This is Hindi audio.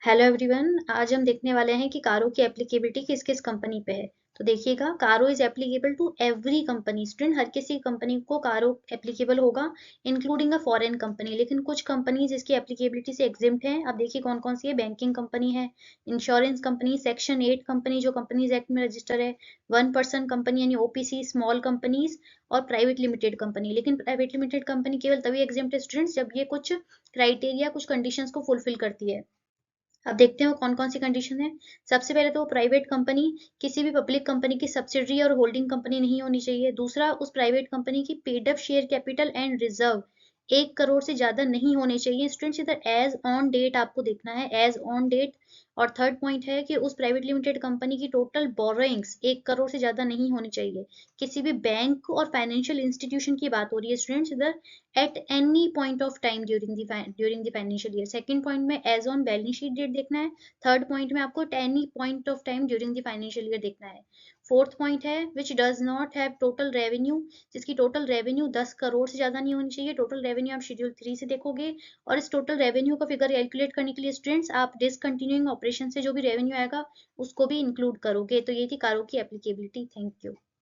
Hello everyone. आज हम देखने वाले हैं कि कारो की एप्लीकेबिलिटी किस किस कंपनी पे है। तो देखिएगा, CARO is applicable to every company. Student, हर किसी कंपनी को कारो एप्लीकेबल होगा, इंक्लूडिंग अ फॉरेन कंपनी। लेकिन कुछ कंपनीज इसकी एप्लीकेबिलिटी से एग्जिम्प्ट हैं। अब देखिए कौन कौन सी है। बैंकिंग कंपनी है, इंश्योरेंस कंपनी, सेक्शन 8 कंपनी जो कंपनीज एक्ट में रजिस्टर है, वन पर्सन कंपनी यानी ओपीसी, स्मॉल कंपनीज और प्राइवेट लिमिटेड कंपनी। लेकिन प्राइवेट लिमिटेड कंपनी केवल तभी एग्जिम्प्ट है स्टूडेंट्स जब ये कुछ क्राइटेरिया, कुछ कंडीशंस को फुलफिल करती है। अब देखते हैं वो कौन कौन सी कंडीशन है। सबसे पहले तो प्राइवेट कंपनी किसी भी पब्लिक कंपनी की सब्सिडरी और होल्डिंग कंपनी नहीं होनी चाहिए। दूसरा, उस प्राइवेट कंपनी की paid up share capital and reserve 1 crore से ज्यादा नहीं होने चाहिए। स्टूडेंट्स, इधर एज ऑन डेट आपको देखना है, एज ऑन डेट। और थर्ड पॉइंट है कि उस प्राइवेट लिमिटेड कंपनी की टोटल बोरोइंग्स 1 करोड़ से ज्यादा नहीं होनी चाहिए। किसी भी बैंक और फाइनेंशियल इंस्टीट्यूशन की बात हो रही है स्टूडेंट्स इधर, at any point of time during the financial year. Second point में as on balance sheet date देखना है। थर्ड पॉइंट में आपको at any point of time during the financial year देखना है। फोर्थ पॉइंट है which does not have total revenue, जिसकी टोटल रेवेन्यू 10 करोड़ से ज्यादा नहीं होनी चाहिए। टोटल रेवेन्यू आप शेड्यूल 3 से देखोगे। और इस टोटल रेवेन्यू का फिगर कैलकुलेट करने के लिए स्टूडेंट्स आप डिसकंटिन्यूइंग ऑपरेशन से जो भी रेवेन्यू आएगा उसको भी इंक्लूड करोगे। तो ये थी कारो की एप्लीकेबिलिटी। Thank you.